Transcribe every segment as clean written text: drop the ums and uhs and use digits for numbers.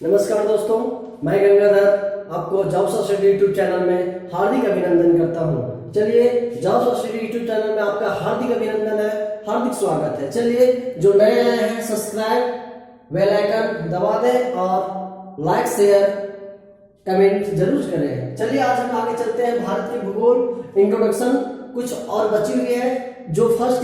नमस्कार दोस्तों, मैं गंगाधर आपको जॉब्स स्टडी यूट्यूब चैनल में हार्दिक अभिनंदन करता हूं। चलिए, जॉब्स स्टडी यूट्यूब चैनल में आपका हार्दिक अभिनंदन है, हार्दिक स्वागत है। चलिए, जो नए आए हैं सब्सक्राइब, बेल आइकन दबा दें और लाइक शेयर कमेंट जरूर करें। चलिए, आज हम आगे चलते हैं। भारत के भूगोल इंट्रोडक्शन कुछ और बची हुई है। जो फर्स्ट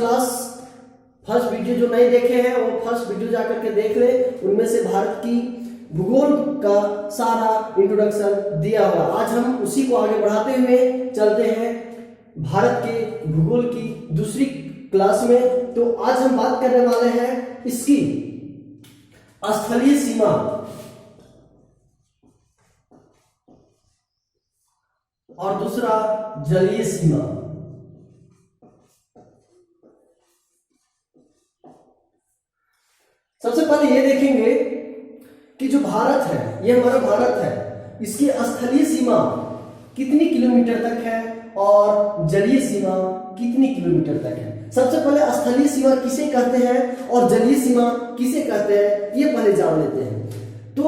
वीडियो जो नहीं देखे हैं वो फर्स्ट वीडियो जाकर के देख लें। उनमें से भारत की भूगोल का सारा इंट्रोडक्शन दिया हुआ। आज हम उसी को आगे बढ़ाते हुए चलते हैं भारत के भूगोल की दूसरी क्लास में। तो आज हम बात करने वाले हैं इसकी स्थलीय सीमा और दूसरा जलीय सीमा। सबसे पहले ये देखेंगे कि जो भारत है, ये हमारा भारत है, इसकी स्थलीय सीमा कितनी किलोमीटर तक है और जलीय सीमा कितनी किलोमीटर तक है। सबसे पहले स्थलीय सीमा किसे कहते हैं और जलीय सीमा किसे कहते हैं, ये पहले जान लेते हैं। तो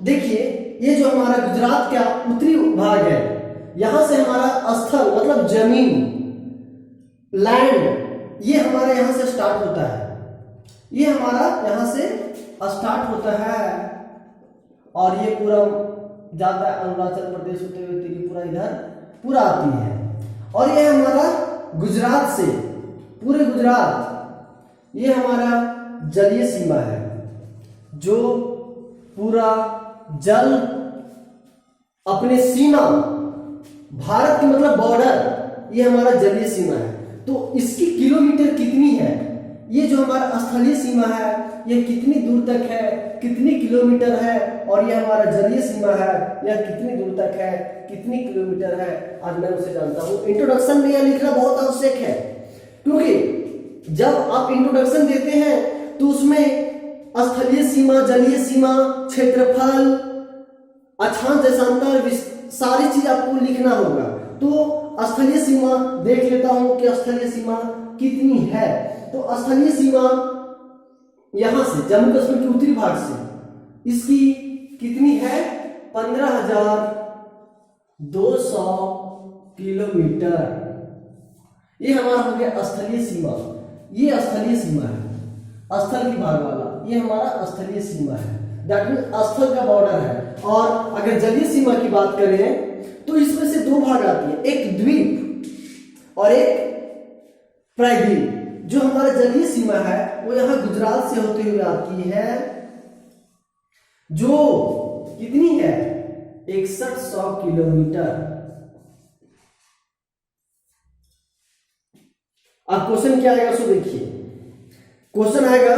देखिए, ये जो हमारा गुजरात का उत्तरी भाग है, यहां से हमारा स्थल मतलब जमीन, लैंड, ये हमारे यहां से स्टार्ट होता है। ये हमारा यहां से स्टार्ट होता है और ये पूरा जाता है अरुणाचल प्रदेश होते हुए त्रिपुरा, इधर पूरा आती है। और ये हमारा गुजरात से, पूरे गुजरात, ये हमारा जलीय सीमा है। जो पूरा जल अपने सीमा, भारत की मतलब बॉर्डर, ये हमारा जलीय सीमा है। तो इसकी किलोमीटर कितनी है, ये जो हमारा स्थलीय सीमा है, ये कितनी दूर तक है, कितनी किलोमीटर है, और ये हमारा जलीय सीमा है, यह कितनी दूर तक है, कितनी किलोमीटर है, आज मैं उसे जानता हूं। इंट्रोडक्शन में यह लिखना बहुत आवश्यक है, क्योंकि जब आप इंट्रोडक्शन देते हैं तो उसमें स्थलीय सीमा, जलीय सीमा, क्षेत्रफल, अक्षांश, देशांतर, सारी चीज आपको लिखना होगा। तो स्थलीय सीमा देख लेता हूं कि स्थलीय सीमा कितनी है। तो स्थलीय सीमा यहां से, जम्मू कश्मीर के उत्तरी भाग से, इसकी कितनी है, 15,200 किलोमीटर। ये हमारा हो गया स्थलीय सीमा। ये स्थलीय सीमा है, स्थल की भाग वाला, ये हमारा स्थलीय सीमा है, दैट मीन स्थल का बॉर्डर है। और अगर जलीय सीमा की बात करें तो इसमें से दो भाग आती है, एक द्वीप और एक प्रायद्वीप। जो हमारा जलीय सीमा है वो यहां गुजरात से होते हुए आती है, जो कितनी है, 6100 किलोमीटर। अब क्वेश्चन क्या आएगा, सो देखिए। क्वेश्चन आएगा,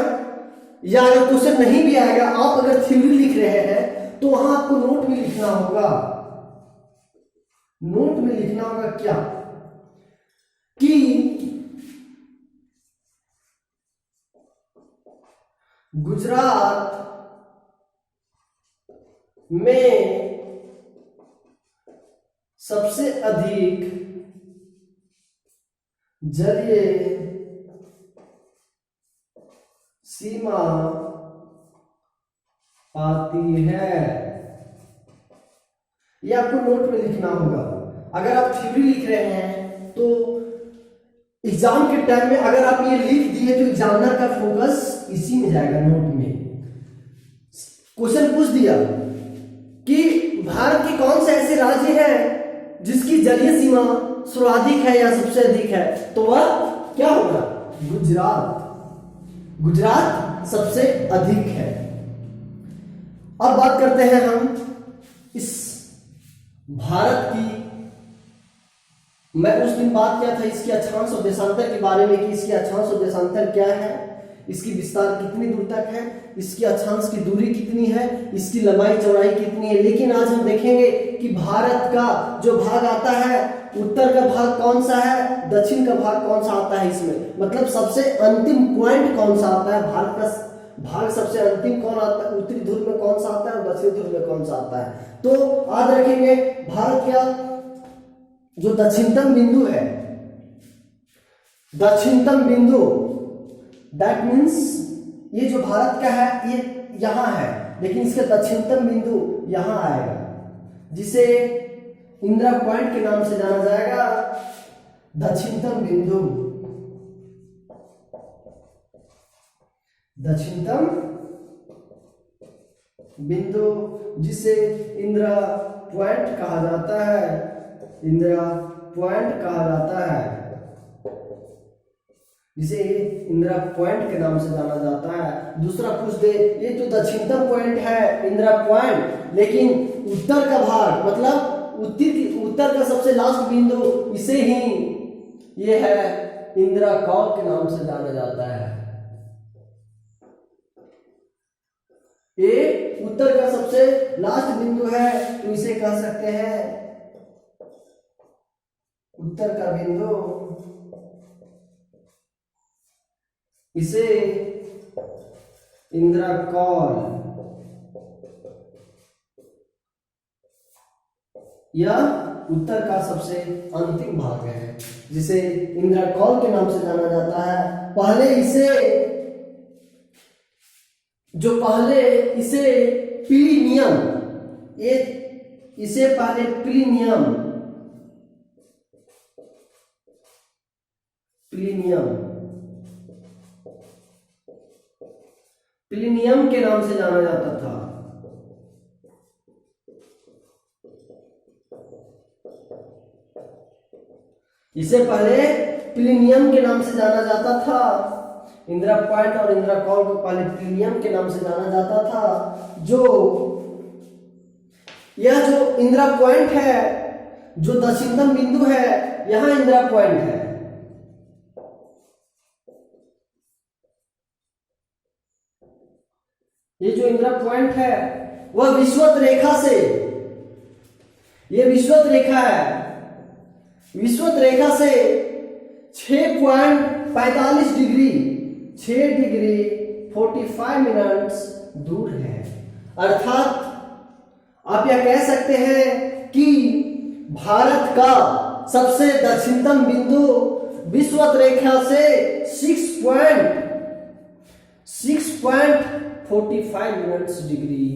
या अगर क्वेश्चन नहीं भी आएगा, आप अगर थ्योरी लिख रहे हैं तो वहां आपको नोट में लिखना होगा। नोट में लिखना होगा क्या, कि गुजरात में सबसे अधिक जलीय सीमा आती है। ये आपको नोट में लिखना होगा। अगर आप थ्योरी लिख रहे हैं तो एग्जाम के टाइम में अगर आप ये लिख दिए तो एग्जामिनर का फोकस इसी में जाएगा, नोट में। क्वेश्चन पूछ दिया कि भारत के कौन से ऐसे राज्य हैं जिसकी जलीय सीमा सर्वाधिक है या सबसे अधिक है, तो वह क्या होगा, गुजरात। गुजरात सबसे अधिक है। अब बात करते हैं हम इस भारत की। मैं उस दिन बात किया था इसकी अक्षांश और देशांतर के बारे में, कि इसकी अक्षांश और देशांतर क्या है, इसकी विस्तार कितनी दूर तक है, इसकी अक्षांश की दूरी कितनी है, इसकी लंबाई चौड़ाई कितनी है। लेकिन आज हम देखेंगे कि भारत का जो भाग आता है, उत्तर का भाग कौन सा है, दक्षिण का भाग कौन सा आता है, इसमें मतलब सबसे अंतिम पॉइंट कौन सा आता है, भारत का भाग सबसे अंतिम कौन आता है, उत्तरी ध्रुव में कौन सा आता है और दक्षिणी ध्रुव में कौन सा आता है। तो याद रखेंगे, भारत का जो दक्षिणतम बिंदु है, दक्षिणतम बिंदु, दैट मीन्स ये जो भारत का है ये यहां है, लेकिन इसका दक्षिणतम बिंदु यहां आएगा, जिसे इंदिरा पॉइंट के नाम से जाना जाएगा। दक्षिणतम बिंदु, दक्षिणतम बिंदु जिसे इंदिरा पॉइंट कहा जाता है, इंदिरा पॉइंट कहा जाता है, जिसे इंदिरा पॉइंट के नाम से जाना जाता है। दूसरा पूछ दे, ये तो दक्षिणतम पॉइंट है इंदिरा पॉइंट, लेकिन उत्तर का भाग मतलब उत्तर का सबसे लास्ट बिंदु, इसे ही ये है इंदिरा कॉल के नाम से जाना जाता है। ये उत्तर का सबसे लास्ट बिंदु है, तो इसे कह सकते हैं उत्तर का बिंदु, इसे इंदिरा कॉल या उत्तर का सबसे अंतिम भाग है, जिसे इंदिरा कॉल के नाम से जाना जाता है। पहले इसे प्लीनियम, ये इसे पहले प्लीनियम के नाम से जाना जाता था। इसे पहले प्लीनियम के नाम से जाना जाता था। इंदिरा पॉइंट और इंदिरा कॉल को पहले प्लीनियम के नाम से जाना जाता था। यह जो इंदिरा पॉइंट है, जो दक्षिणतम बिंदु है, यहां इंदिरा पॉइंट है। ये जो इंदिरा पॉइंट है वह विषुवत रेखा से, ये विषुवत रेखा है, विषुवत रेखा से 6.45 डिग्री 6 डिग्री 45 मिनट्स दूर है। अर्थात आप यह कह सकते हैं कि भारत का सबसे दक्षिणतम बिंदु विषुवत रेखा से 6.45 मिनट्स डिग्री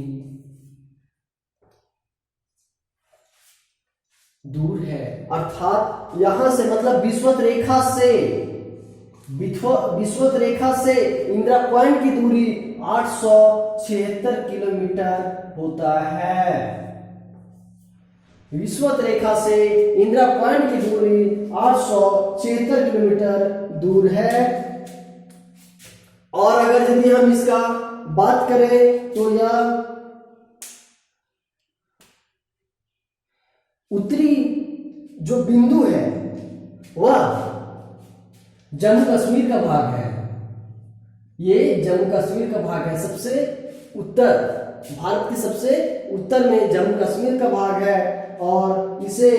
दूर है। अर्थात यहां से मतलब विषुवत रेखा से इंदिरा पॉइंट की दूरी 876 किलोमीटर होता है। विषुवत रेखा से इंदिरा पॉइंट की दूरी 876 किलोमीटर दूर है। और अगर यदि हम इसका बात करें तो यह उत्तरी जो बिंदु है वह जम्मू कश्मीर का भाग है। ये जम्मू कश्मीर का भाग है, सबसे उत्तर, भारत के सबसे उत्तर में जम्मू कश्मीर का भाग है। और इसे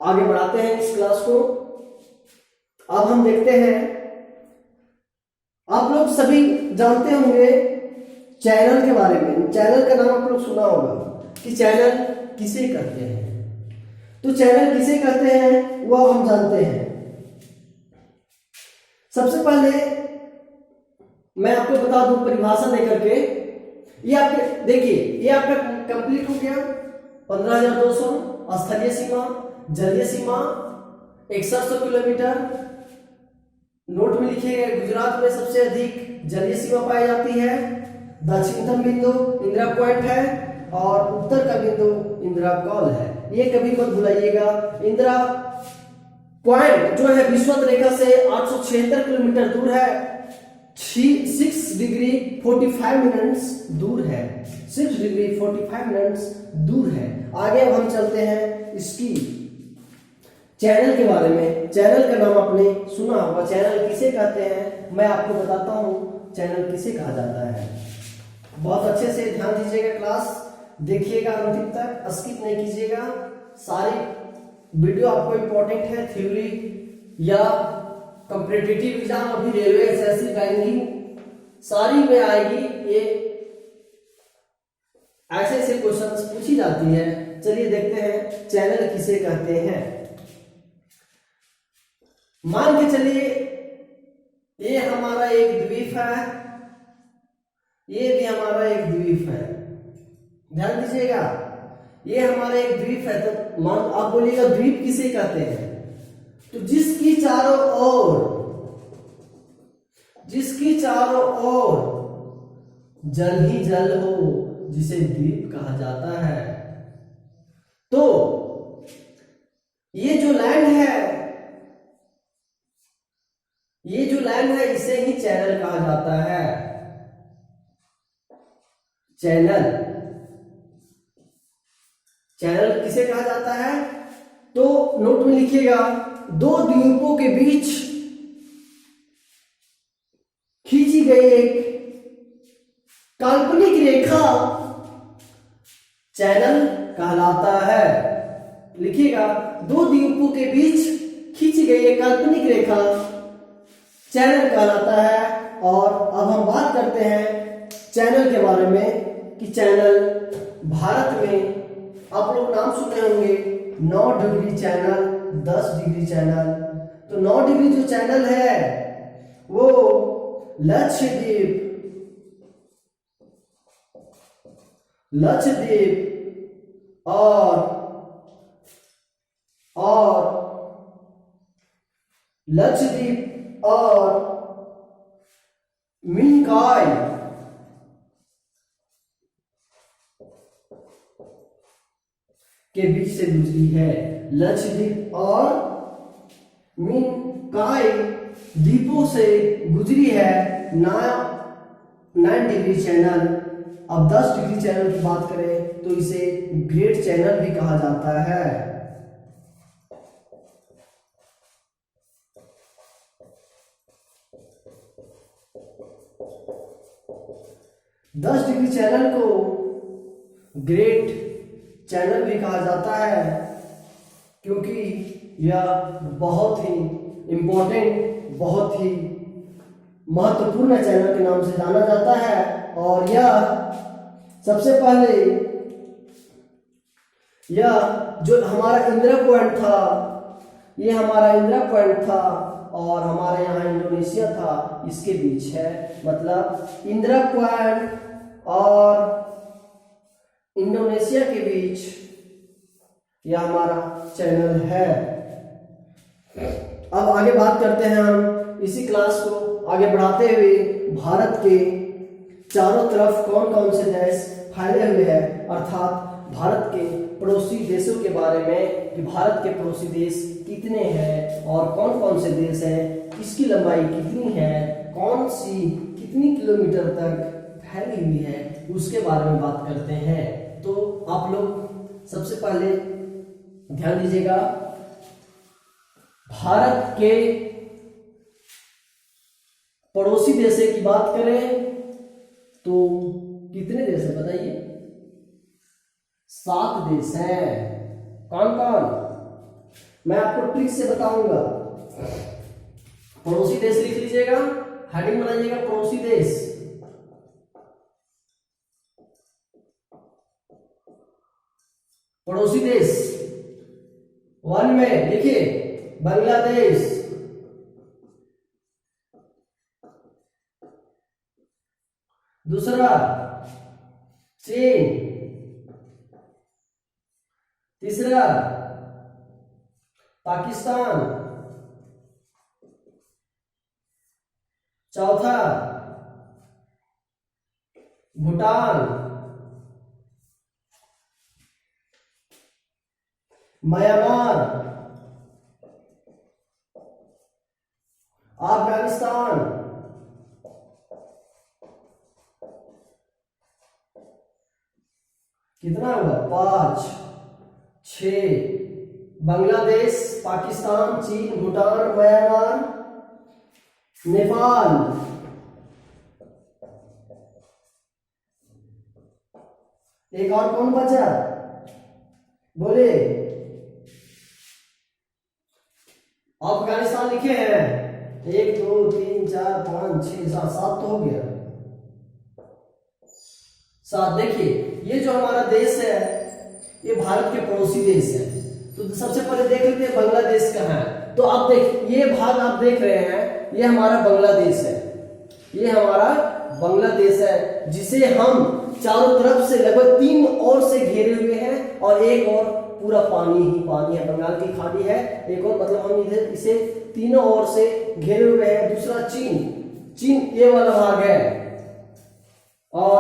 आगे बढ़ाते हैं इस क्लास को। अब हम देखते हैं, आप लोग सभी जानते होंगे चैनल के बारे में। चैनल का नाम आप लोग सुना होगा कि चैनल किसे कहते हैं। तो चैनल किसे कहते हैं वह हम जानते हैं। सबसे पहले मैं आपको बता दूं परिभाषा देकर के, ये आपके देखिए, ये आपका कंप्लीट हो गया 15,200 स्थलीय सीमा, जलीय सीमा 6100 किलोमीटर। नोट में लिखिएगा, गुजरात में सबसे अधिक जलीय सीमा पाई जाती है। दक्षिणतम बिंदु इंदिरा पॉइंट है और उत्तर का बिंदु इंदिरा कॉल है। ये कभी मत भुलाइएगा। इंदिरा पॉइंट जो है विषुवत रेखा से 876 किलोमीटर दूर है, 6 डिग्री 45 मिनट्स दूर है, 6 डिग्री 45 मिनट्स दूर है। आगे अब हम चलते हैं इसकी चैनल के बारे में। चैनल का नाम आपने सुना होगा, चैनल किसे कहते हैं मैं आपको बताता हूं चैनल किसे कहा जाता है। बहुत अच्छे से ध्यान दीजिएगा, क्लास देखिएगा अंतिम तक, स्किप नहीं कीजिएगा। सारी वीडियो आपको इंपॉर्टेंट है, थ्योरी या कॉम्पिटिटिव एग्जाम, अभी रेलवे, एसएससी, बैंकिंग सारी में आएगी। ये ऐसे ऐसे क्वेश्चंस पूछी जाती है। चलिए देखते हैं चैनल किसे कहते हैं। मान के चलिए ये हमारा एक द्वीप है, ये भी हमारा एक द्वीप है। ध्यान दीजिएगा, ये हमारा एक द्वीप है। तो मान आप बोलिएगा द्वीप किसे कहते हैं? तो जिसकी चारों ओर जल ही जल हो, जिसे द्वीप कहा जाता है। तो ये जो लैंड है इसे ही चैनल कहा जाता है। चैनल किसे कहा जाता है? तो नोट में लिखिएगा, दो द्वीपों के बीच खींची गई एक काल्पनिक रेखा चैनल कहलाता है। लिखिएगा, दो द्वीपों के बीच खींची गई एक काल्पनिक रेखा चैनल कहलाता है। और अब हम बात करते हैं चैनल के बारे में कि चैनल भारत में आप लोग नाम सुने होंगे, 9 डिग्री चैनल, 10 डिग्री चैनल। तो 9 डिग्री जो चैनल है वो लक्षद्वीप और मिनिकॉय के बीच से गुजरी है। लक्षद्वीप और मिनिकॉय द्वीपों से गुजरी है 9 डिग्री चैनल। अब 10 डिग्री चैनल की बात करें तो इसे ग्रेट चैनल भी कहा जाता है। 10 डिग्री चैनल को ग्रेट चैनल भी कहा जाता है, क्योंकि यह बहुत ही इंपॉर्टेंट, बहुत ही महत्वपूर्ण चैनल के नाम से जाना जाता है। और यह सबसे पहले यह जो हमारा इंदिरा पॉइंट था, ये हमारा इंदिरा पॉइंट था और हमारे यहाँ इंडोनेशिया था, इसके बीच है। मतलब इंदिरा पॉइंट और इंडोनेशिया के बीच यह हमारा चैनल है। अब आगे बात करते हैं हम इसी क्लास को आगे बढ़ाते हुए भारत के चारों तरफ कौन कौन से देश फैले हुए हैं, अर्थात भारत के पड़ोसी देशों के बारे में कि भारत के पड़ोसी देश कितने हैं और कौन कौन से देश हैं, इसकी लंबाई कितनी है, कौन सी कितनी किलोमीटर तक फैली हुई है, उसके बारे में बात करते हैं। तो आप लोग सबसे पहले ध्यान दीजिएगा, भारत के पड़ोसी देशों की बात करें तो कितने देश हैं बताइए? 7 देश हैं। कौन कौन? मैं आपको ट्रिक से बताऊंगा। पड़ोसी देश लिख लीजिएगा, हेडिंग बनाइएगा पड़ोसी देश। पड़ोसी देश 1 में लिखिए बांग्लादेश, दूसरा चीन, तीसरा पाकिस्तान, चौथा भूटान, म्यांमार, अफगानिस्तान, कितना हुआ? 5, 6, बांग्लादेश, पाकिस्तान, चीन, भूटान, म्यांमार, नेपाल, एक और कौन बचा? बोले अफगानिस्तान लिखे हैं। 1 2 3 4 5 6 7 तो हो गया 7। देखिए ये जो हमारा देश है ये भारत के पड़ोसी देश है। तो सबसे पहले देख लेते हैं बांग्लादेश कहाँ है। तो आप देख, ये भाग आप देख रहे हैं ये हमारा बांग्लादेश है, ये हमारा बांग्लादेश है, जिसे हम चारों तरफ से लगभग 3 ओर से घेरे हुए हैं और एक और पूरा पानी ही पानी है, बंगाल की खाड़ी है, एक और मतलब हम इधर इसे तीनों ओर से घेरे हुए हैं। दूसरा चीन ये वाला भाग है और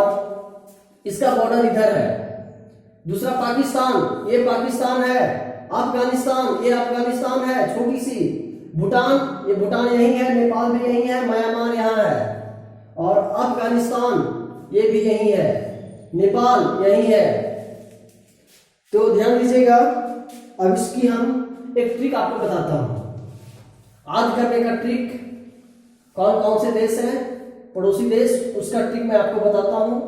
इसका बॉर्डर इधर है। दूसरा पाकिस्तान, ये पाकिस्तान है। अफगानिस्तान, ये अफगानिस्तान है छोटी सी। भूटान, ये भूटान यही है। नेपाल भी यही है। म्यांमार यहाँ है और अफगानिस्तान ये भी यही है। नेपाल यही है। तो ध्यान दीजिएगा। अब इसकी हम एक ट्रिक आपको बताता हूं। आज करने का ट्रिक, कौन कौन से देश हैं पड़ोसी देश, उसका ट्रिक मैं आपको बताता हूं।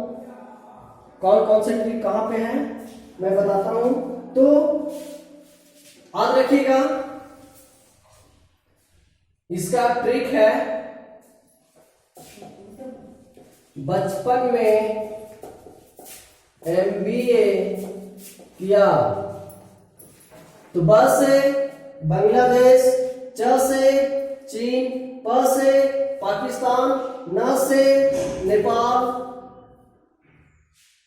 कौन कौन से ट्रिक कहां पे हैं मैं बताता हूं। तो याद रखिएगा, इसका ट्रिक है बचपन में MBA किया तो ब से बांग्लादेश, च से चीन, प से पाकिस्तान, न से नेपाल,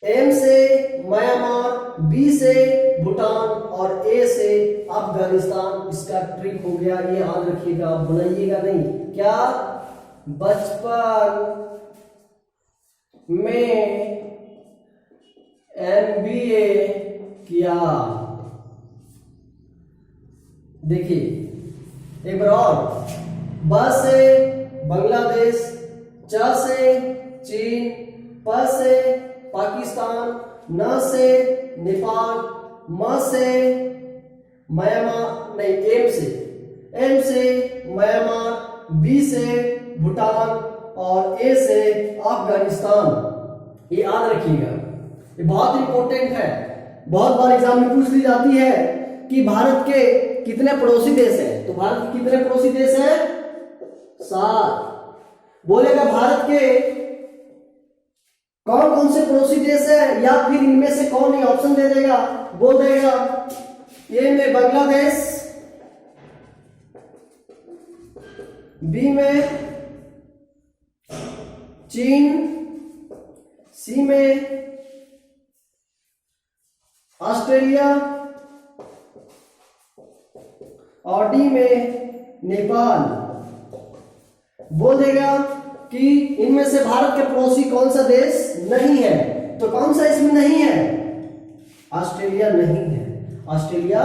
M से म्यांमार, B से भूटान और A से अफगानिस्तान। इसका ट्रिक हो गया, ये याद रखिएगा, आप बनाइएगा नहीं। क्या? बचपन में MBA किया। देखिए एक बार और, ब से बांग्लादेश, च से चीन, प से पाकिस्तान, न से नेपाल, म से म्यांमार नहीं एम से म्यांमार, बी से भूटान और ए से अफगानिस्तान। ये याद रखिएगा, ये बहुत इंपॉर्टेंट है। बहुत बार एग्जाम में पूछ ली जाती है कि भारत के कितने पड़ोसी देश हैं। तो भारत के कितने पड़ोसी देश हैं? 7। बोलेगा भारत के कौन कौन से पड़ोसी देश है, या फिर इनमें से कौन, ही ऑप्शन दे देगा। बोल देगा ए में बांग्लादेश, बी में चीन, सी में ऑस्ट्रेलिया और डी में नेपाल। बोल देगा कि इनमें से भारत के पड़ोसी कौन सा देश नहीं है। तो कौन सा इसमें नहीं है? ऑस्ट्रेलिया नहीं है। ऑस्ट्रेलिया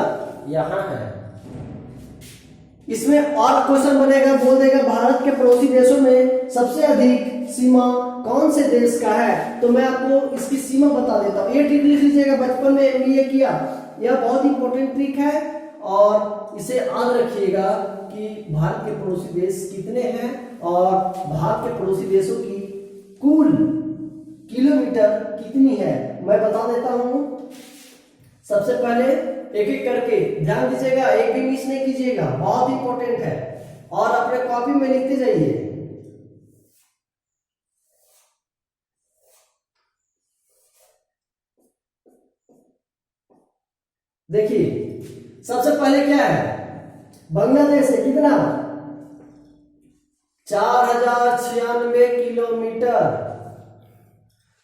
यहां है। इसमें और क्वेश्चन बनेगा, बोल देगा भारत के पड़ोसी देशों में सबसे अधिक सीमा कौन से देश का है। तो मैं आपको इसकी सीमा बता देता हूं। ये ट्रिक लिख लीजिएगा, बचपन में MBA किया। यह बहुत इंपॉर्टेंट ट्रिक है और इसे याद रखिएगा कि भारत के पड़ोसी देश कितने हैं और भारत के पड़ोसी देशों की कुल किलोमीटर कितनी है मैं बता देता हूं। सबसे पहले एक एक करके ध्यान दीजिएगा, एक भी मिस नहीं कीजिएगा, बहुत इंपॉर्टेंट है और अपने कॉपी में लिखते जाइए। देखिए सबसे पहले क्या है, बांग्लादेश है कितना? 4096 किलोमीटर।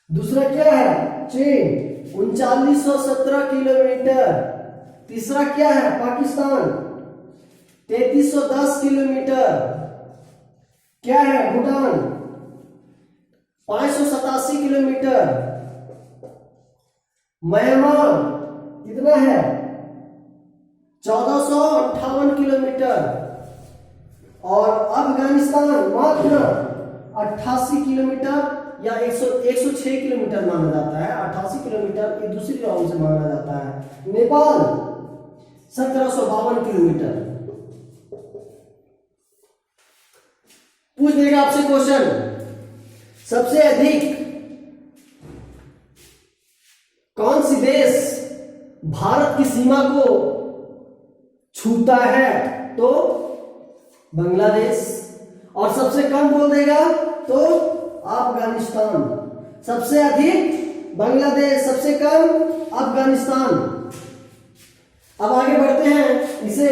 दूसरा क्या है? चीन 3917 किलोमीटर। तीसरा क्या है? पाकिस्तान 3310 किलोमीटर। क्या है? भूटान 587 किलोमीटर। म्यांमार कितना है? 1458 किलोमीटर। और अफगानिस्तान मात्र 88 किलोमीटर या 106 किलोमीटर माना जाता है। 88 किलोमीटर ये दूसरी राउंड से माना जाता है। नेपाल 1752 किलोमीटर। पूछ देगा आपसे क्वेश्चन, सबसे अधिक कौन सी देश भारत की सीमा को छूता है? तो बांग्लादेश। और सबसे कम बोल देगा तो अफगानिस्तान। सबसे अधिक बांग्लादेश, सबसे कम अफगानिस्तान। अब आगे बढ़ते हैं। इसे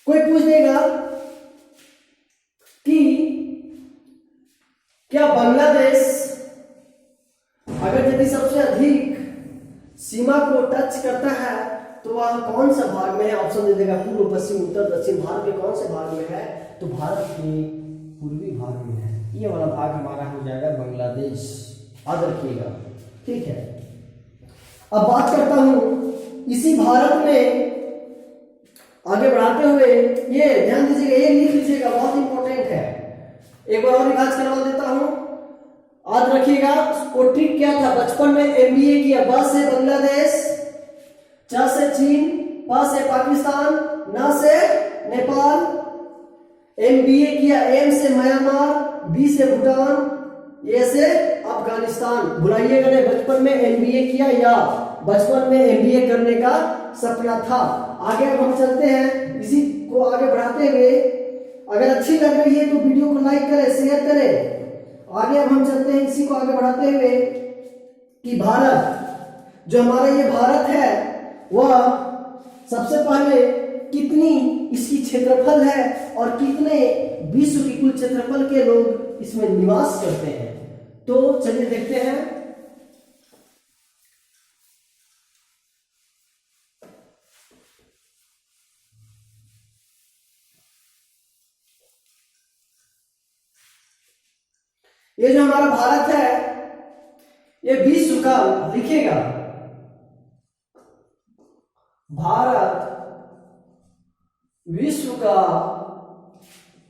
कोई पूछ देगा क्या बांग्लादेश अगर यदि सबसे अधिक सीमा को टच करता है तो वह कौन सा भाग में है? ऑप्शन दे देगा पूर्व, पश्चिम, उत्तर, दक्षिण। भारत के कौन से भाग में है? तो भारत के पूर्वी भाग में है। ये वाला भाग हमारा हो जाएगा बांग्लादेश। याद रखिएगा, ठीक है। अब बात करता हूं इसी भारत में आगे बढ़ाते हुए, ये ध्यान दीजिएगा, ये लिख लीजिएगा, बहुत इंपॉर्टेंट है। एक बार और रिवाज करवा देता हूं, याद रखिएगा। वो ट्रिक क्या था? बचपन में एमबीए किया। ब से बांग्लादेश, च से चीन, प से पाकिस्तान, न से नेपाल। एमबीए किया। एम से म्यांमार, बी से भूटान, ए से अफगानिस्तान। भुलाइएगा नहीं, बचपन में एमबीए किया या बचपन में एमबीए करने का सपना था। आगे अब हम चलते हैं, इसी को आगे बढ़ाते हुए। अगर अच्छी लग रही है तो वीडियो को लाइक करें, शेयर करें। आगे अब हम चलते हैं, इसी को आगे बढ़ाते हुए कि भारत, जो हमारा ये भारत है, वह सबसे पहले कितनी इसकी क्षेत्रफल है और कितने विश्व की कुल क्षेत्रफल के लोग इसमें निवास करते हैं। तो चलिए देखते हैं। ये जो हमारा भारत है, ये विश्व का, लिखिएगा, भारत विश्व का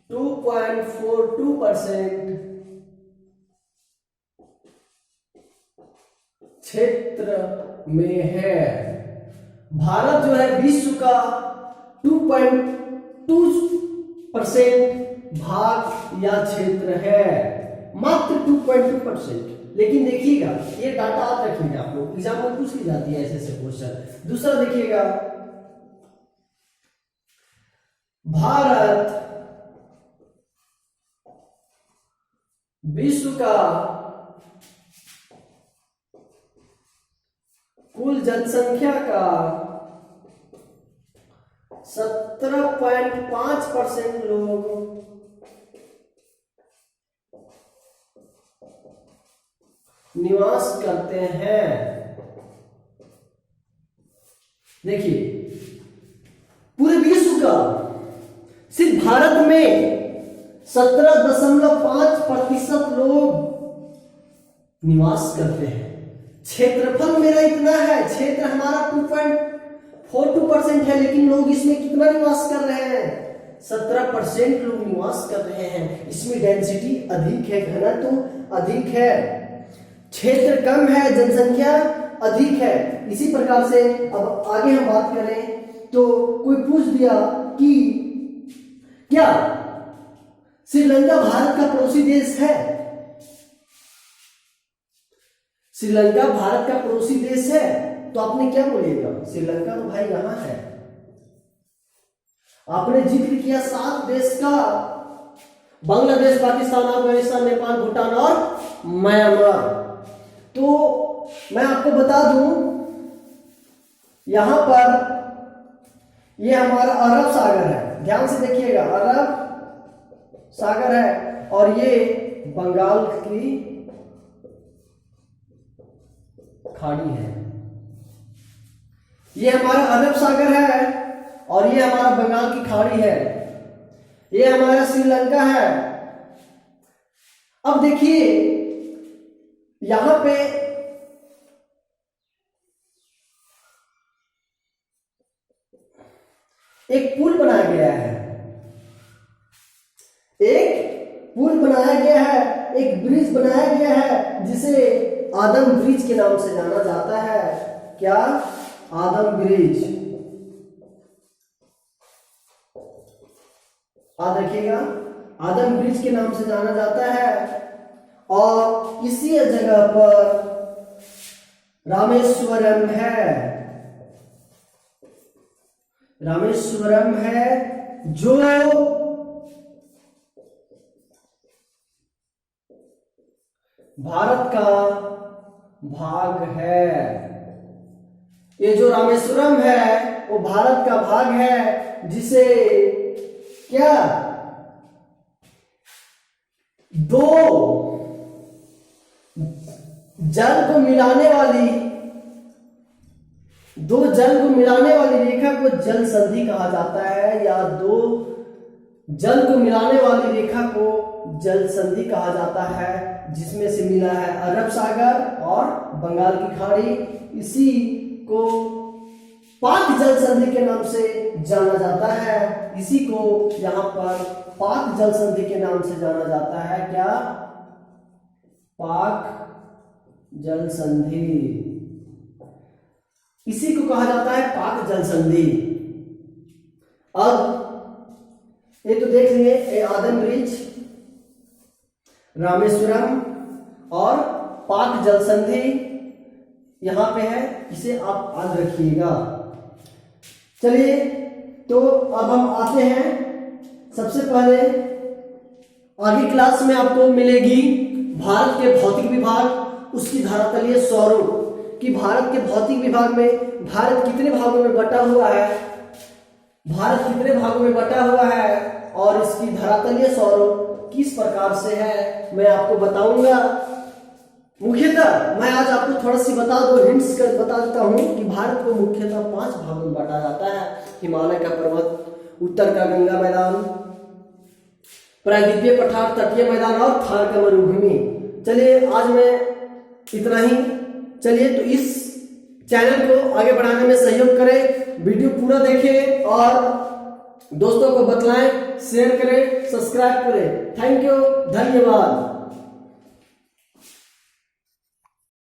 2.42% क्षेत्र में है। भारत जो है विश्व का 2.2% भाग या क्षेत्र है, मात्र 2.2%। लेकिन देखिएगा, ये डाटा याद रखिएगा, आप लोग एग्जाम में पूछ ली जाती है ऐसे क्वेश्चन। दूसरा देखिएगा, भारत विश्व का कुल जनसंख्या का 17.5% लोग निवास करते हैं। देखिए, पूरे विश्व का सिर्फ भारत में 17.5% लोग निवास करते हैं। क्षेत्रफल मेरा इतना है, क्षेत्र हमारा 2.42% है, लेकिन लोग इसमें कितना निवास कर रहे हैं? 17% लोग निवास कर रहे हैं। इसमें डेंसिटी अधिक है, घनत्व अधिक है, क्षेत्र कम है, जनसंख्या अधिक है। इसी प्रकार से अब आगे हम बात करें तो कोई पूछ दिया कि क्या श्रीलंका भारत का पड़ोसी देश है? श्रीलंका भारत का पड़ोसी देश है, तो आपने क्या बोलिएगा? श्रीलंका तो भाई यहां है। आपने जिक्र किया 7 देश का, बांग्लादेश, पाकिस्तान, अफगानिस्तान, नेपाल, भूटान और म्यांमार। तो मैं आपको बता दूं, यहां पर ये हमारा अरब सागर है, ध्यान से देखिएगा, अरब सागर है, और ये बंगाल की खाड़ी है। ये हमारा अरब सागर है और ये हमारा बंगाल की खाड़ी है। ये हमारा श्रीलंका है। अब देखिए, यहां पे एक पुल बनाया गया है, एक पुल बनाया गया है, एक ब्रिज बनाया गया है, जिसे आदम ब्रिज के नाम से जाना जाता है। क्या? आदम ब्रिज। याद रखिएगा, आदम ब्रिज के नाम से जाना जाता है। और इसी जगह पर रामेश्वरम है, रामेश्वरम है, जो भारत का भाग है। ये जो रामेश्वरम है वो भारत का भाग है, जिसे क्या 2 जल को मिलाने वाली दो जल को मिलाने वाली रेखा को जल संधि कहा जाता है, या दो जल को मिलाने वाली रेखा को जल संधि कहा जाता है, जिसमें से मिला है अरब सागर और बंगाल की खाड़ी। इसी को पाक जल संधि के नाम से जाना जाता है। इसी को यहां पर पाक जल संधि के नाम से जाना जाता है। क्या? पाक जल संधि, इसी को कहा जाता है पाक जल संधि। अब ये तो देख लिए आदम ब्रिज, रामेश्वरम और पाक जल संधि यहां पे है, इसे आप याद रखिएगा। चलिए तो अब हम आते हैं, सबसे पहले आगे क्लास में आपको मिलेगी भारत के भौतिक विभाग, उसकी धरातलीय स्वरूप कि भारत के भौतिक विभाग में भारत कितने भागों में बटा हुआ है, भारत कितने भागों में बटा हुआ है और इसकी धरातलीय स्वरूप किस प्रकार से है, मैं आपको बताऊंगा। मुख्यतः मैं आज आपको थोड़ा सी बता दो, हिंट्स कर बता देता हूं कि भारत को मुख्यतः 5 भागों में बांटा जाता है। हिमालय का पर्वत, उत्तर का गंगा मैदान, प्रायद्वीपीय पठार, तटीय मैदान और थार का मरुभूमि। चलिए आज मैं इतना ही। चलिए तो इस चैनल को आगे बढ़ाने में सहयोग करें, वीडियो पूरा देखें और दोस्तों को बतलाएं, शेयर करें, सब्सक्राइब करें। थैंक यू, धन्यवाद।